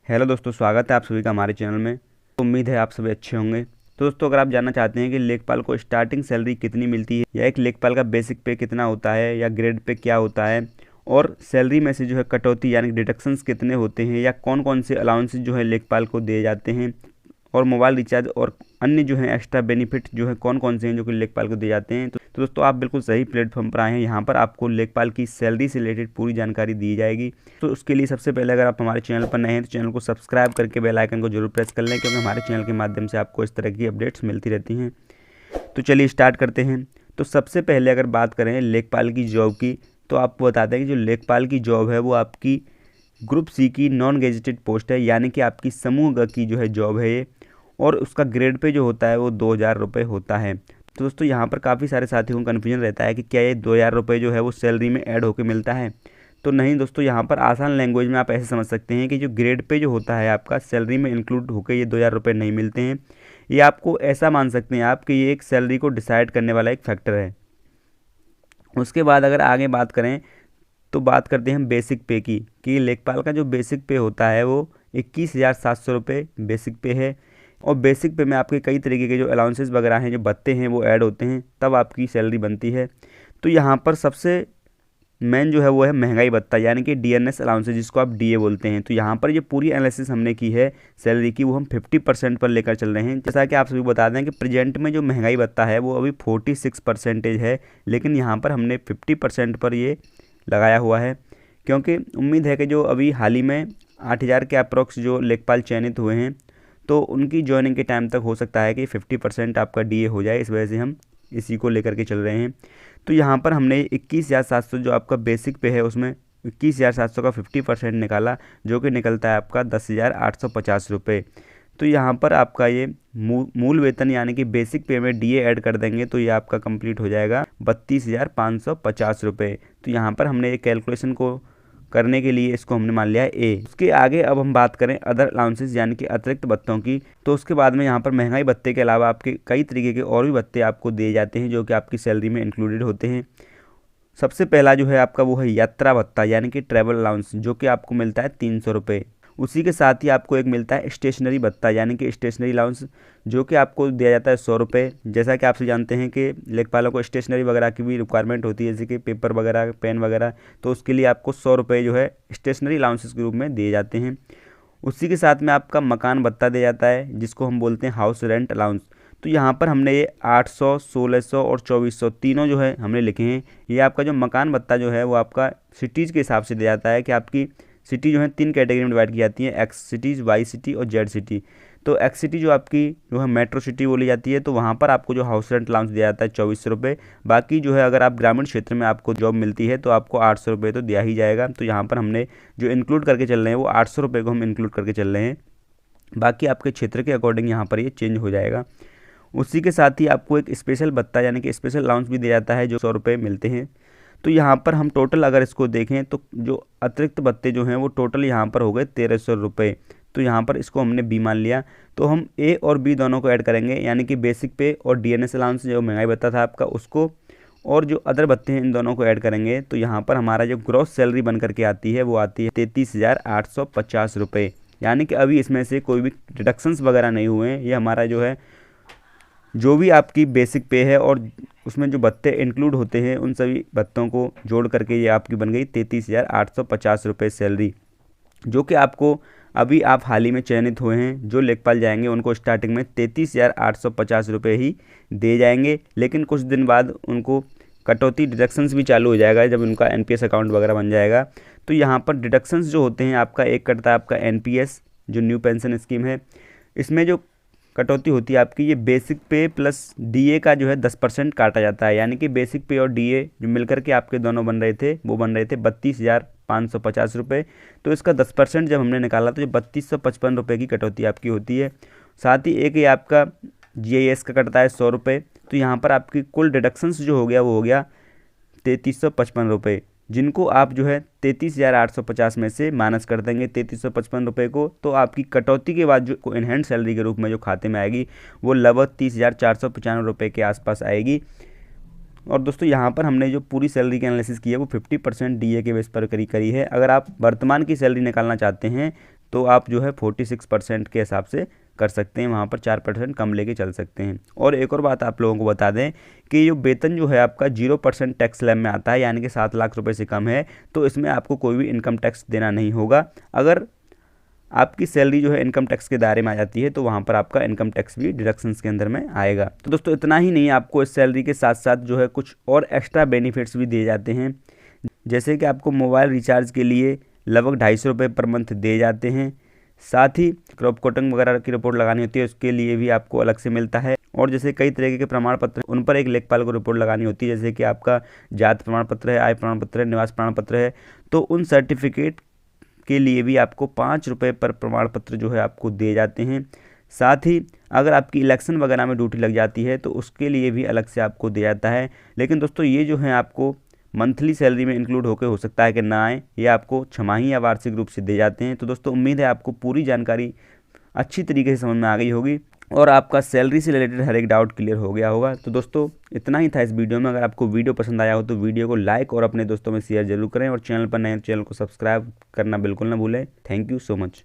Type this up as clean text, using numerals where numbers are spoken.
Hello दोस्तों, स्वागत है आप सभी का हमारे चैनल में। उम्मीद है आप सभी अच्छे होंगे। तो दोस्तों, अगर आप जानना चाहते हैं कि लेखपाल को स्टार्टिंग सैलरी कितनी मिलती है या एक लेखपाल का बेसिक पे कितना होता है या ग्रेड पे क्या होता है और सैलरी में से जो है कटौती यानी डिडक्शंस कितने होते हैं या कौन कौन से अलाउंसेस जो है लेखपाल को दिए जाते हैं और मोबाइल रिचार्ज और अन्य जो है एक्स्ट्रा बेनिफिट जो है कौन कौन से हैं जो कि लेखपाल को दिए जाते हैं, तो दोस्तों आप बिल्कुल सही प्लेटफॉर्म पर आए हैं। यहाँ पर आपको लेखपाल की सैलरी से रिलेटेड पूरी जानकारी दी जाएगी। तो उसके लिए सबसे पहले अगर आप हमारे चैनल पर नए हैं तो चैनल को सब्सक्राइब करके बेल आइकन को जरूर प्रेस कर लें, क्योंकि हमारे चैनल के माध्यम से आपको इस तरह की अपडेट्स मिलती रहती हैं। तो चलिए स्टार्ट करते हैं। तो सबसे पहले अगर बात करें लेखपाल की जॉब की, तो आपको बताते हैं कि जो लेखपाल की जॉब है वो आपकी ग्रुप सी की नॉन गेजेटेड पोस्ट है, यानी कि आपकी समूह ग की जो है जॉब है ये, और उसका ग्रेड पे जो होता है वो 2000 रुपये होता है। तो दोस्तों यहाँ पर काफ़ी सारे साथियों को कन्फ्यूजन रहता है कि क्या ये 2000 रुपये जो है वो सैलरी में ऐड होकर मिलता है। तो नहीं दोस्तों, यहाँ पर आसान लैंग्वेज में आप ऐसे समझ सकते हैं कि जो ग्रेड पे जो होता है आपका सैलरी में इंक्लूड होकर ये 2000 रुपये नहीं मिलते हैं। ये आपको ऐसा मान सकते हैं आप कि ये एक सैलरी को डिसाइड करने वाला एक फैक्टर है। उसके बाद अगर आगे बात करें तो बात करते हैं हम बेसिक पे की, कि लेखपाल का जो बेसिक पे होता है वो 21,700 रुपये बेसिक पे है। और बेसिक पे में आपके कई तरीके के जो अलाउंसेस वगैरह हैं, जो भत्ते हैं, वो ऐड होते हैं, तब आपकी सैलरी बनती है। तो यहाँ पर सबसे मेन जो है वो है महंगाई भत्ता, यानी कि डीएनएस अलाउंसेस, जिसको आप डीए बोलते हैं। तो यहाँ पर ये पूरी एनालिसिस हमने की है सैलरी की, वो हम 50% पर लेकर चल रहे हैं। जैसा कि आप सभी बता दें कि प्रेजेंट में जो महंगाई भत्ता है वो अभी 46% है, लेकिन यहाँ पर हमने 50% पर ये लगाया हुआ है, क्योंकि उम्मीद है कि जो अभी हाल ही में 8000 के अप्रॉक्स जो लेखपाल चयनित हुए हैं, तो उनकी ज्वाइनिंग के टाइम तक हो सकता है कि 50% आपका डीए हो जाए। इस वजह से हम इसी को लेकर के चल रहे हैं। तो यहाँ पर हमने 21,700 जो आपका बेसिक पे है उसमें 21,700 का 50% निकाला, जो कि निकलता है आपका 10,850 रुपये। तो यहाँ पर आपका ये मूल वेतन यानी कि बेसिक पे में डीए ऐड कर देंगे तो ये आपका कंप्लीट हो जाएगा 32,550 रुपये। तो यहाँ पर हमने एक कैलकुलेशन को करने के लिए इसको हमने मान लिया है ए। उसके आगे अब हम बात करें अदर अलाउंसेस यानी कि अतिरिक्त भत्तों की, तो उसके बाद में यहाँ पर महंगाई भत्ते के अलावा आपके कई तरीके के और भी भत्ते आपको दिए जाते हैं जो कि आपकी सैलरी में इंक्लूडेड होते हैं। सबसे पहला जो है आपका वो है यात्रा भत्ता यानी कि ट्रैवल अलाउंस, जो कि आपको मिलता है 300 रुपये। उसी के साथ ही आपको एक मिलता है स्टेशनरी भत्ता यानी कि स्टेशनरी अलाउंस, जो कि आपको दिया जाता है 100 रुपये। जैसा कि आपसे जानते हैं कि लेखपालों को स्टेशनरी वगैरह की भी रिक्वायरमेंट होती है, जैसे कि पेपर वगैरह, पेन वगैरह, तो उसके लिए आपको 100 रुपये जो है स्टेशनरी अलाउंसेस के रूप में दिए जाते हैं। उसी के साथ में आपका मकान भत्ता दिया जाता है, जिसको हम बोलते हैं हाउस रेंट अलाउंस। तो यहाँ पर हमने ये 800, 1600 और 2400 तीनों जो है हमने लिखे हैं। ये आपका जो मकान भत्ता जो है वो आपका सिटीज़ के हिसाब से दिया जाता है, कि आपकी सिटी जो है 3 कैटेगरी में डिवाइड की जाती है, एक्स सिटीज़, वाई सिटी और जेड सिटी। तो एक्स सिटी जो आपकी जो है मेट्रो सिटी बोली जाती है, तो वहाँ पर आपको जो हाउस रेंट अलाउंस दिया जाता है 2400 रुपये। बाकी जो है अगर आप ग्रामीण क्षेत्र में आपको जॉब मिलती है तो आपको 800 रुपये तो दिया ही जाएगा। तो यहाँ पर हमने जो इंक्लूड करके चल रहे हैं वो 800 रुपये को हम इंक्लूड करके चल रहे हैं। बाकी आपके क्षेत्र के अकॉर्डिंग यहाँ पर ये चेंज हो जाएगा। उसी के साथ ही आपको एक स्पेशल भत्ता यानी कि स्पेशल अलाउंस भी दिया जाता है, जो 100 रुपये मिलते हैं। तो यहाँ पर हम टोटल अगर इसको देखें तो जो अतिरिक्त भत्ते जो हैं वो टोटल यहाँ पर हो गए 1300 रुपये। तो यहाँ पर इसको हमने बी मान लिया। तो हम ए और बी दोनों को ऐड करेंगे, यानी कि बेसिक पे और डीएनएस अलाउंस जो महंगाई भत्ता था आपका उसको, और जो अदर भत्ते हैं इन दोनों को ऐड करेंगे। तो यहाँ पर हमारा जो ग्रॉस सैलरी बन करके आती है वो आती है 33,850 रुपये। यानी कि अभी इसमें से कोई भी डिडक्शंस वगैरह नहीं हुए हैं। ये हमारा जो है जो भी आपकी बेसिक पे है और उसमें जो भत्ते इंक्लूड होते हैं उन सभी भत्तों को जोड़ करके ये आपकी बन गई 33,850 रुपये सैलरी, जो कि आपको अभी आप हाल ही में चयनित हुए हैं जो लेखपाल जाएंगे उनको स्टार्टिंग में 33,850 रुपये ही दे जाएंगे। लेकिन कुछ दिन बाद उनको कटौती डिडक्शंस भी चालू हो जाएगा जब उनका एनपीएस अकाउंट वगैरह बन जाएगा। तो यहाँ पर डिडक्शंस जो होते हैं आपका एक कटता है आपका एनपीएस, जो न्यू पेंशन स्कीम है। इसमें जो कटौती होती है आपकी, ये बेसिक पे प्लस डीए का जो है 10% काटा जाता है, यानी कि बेसिक पे और डीए जो मिलकर के आपके दोनों बन रहे थे वो बन रहे थे 32,550 रुपये। तो इसका 10% जब हमने निकाला तो जो 3255 रुपये की कटौती आपकी होती है। साथ ही एक ये आपका जीआईएस का कटता है 100 रुपये। तो यहाँ पर आपकी कुल डिडक्शंस जो हो गया वो हो गया 3355 रुपये, जिनको आप जो है 33,850 में से माइनस कर देंगे 3355 रुपये को। तो आपकी कटौती के बाद जो इनहैंड सैलरी के रूप में जो खाते में आएगी वो लगभग 30,495 रुपये के आसपास आएगी। और दोस्तों यहाँ पर हमने जो पूरी सैलरी की एनालिसिस की है वो 50% डीए के बेस पर करी है। अगर आप वर्तमान की सैलरी निकालना चाहते हैं तो आप जो है 46% के हिसाब से कर सकते हैं, वहाँ पर 4% कम लेके चल सकते हैं। और एक और बात आप लोगों को बता दें कि ये वेतन जो है आपका 0% टैक्स स्लैब में आता है, यानी कि 7 लाख रुपए से कम है तो इसमें आपको कोई भी इनकम टैक्स देना नहीं होगा। अगर आपकी सैलरी जो है इनकम टैक्स के दायरे में आ जाती है तो वहाँ पर आपका इनकम टैक्स भी डिडक्शंस के अंदर में आएगा। तो दोस्तों इतना ही नहीं, आपको इस सैलरी के साथ साथ जो है कुछ और एक्स्ट्रा बेनिफिट्स भी दिए जाते हैं, जैसे कि आपको मोबाइल रिचार्ज के लिए लगभग 250 रुपये पर मंथ दिए जाते हैं। साथ ही क्रॉप कोटिंग वगैरह की रिपोर्ट लगानी होती है, उसके लिए भी आपको अलग से मिलता है। और जैसे कई तरीके के प्रमाण पत्र, उन पर एक लेखपाल को रिपोर्ट लगानी होती है, जैसे कि आपका जात प्रमाण पत्र है, आय प्रमाण पत्र है, निवास प्रमाण पत्र है, तो उन सर्टिफिकेट के लिए भी आपको 5 रुपये पर प्रमाण पत्र जो है आपको दिए जाते हैं। साथ ही अगर आपकी इलेक्शन वगैरह में ड्यूटी लग जाती है तो उसके लिए भी अलग से आपको दिया जाता है। लेकिन दोस्तों ये जो है आपको मंथली सैलरी में इंक्लूड होकर हो सकता है कि ना आए, ये आपको छमाही या वार्षिक रूप से दिए जाते हैं। तो दोस्तों उम्मीद है आपको पूरी जानकारी अच्छी तरीके से समझ में आ गई होगी और आपका सैलरी से रिलेटेड हर एक डाउट क्लियर हो गया होगा। तो दोस्तों इतना ही था इस वीडियो में। अगर आपको वीडियो पसंद आया हो तो वीडियो को लाइक और अपने दोस्तों में शेयर जरूर करें और चैनल पर नए चैनल को सब्सक्राइब करना बिल्कुल ना भूलें। Thank you so much.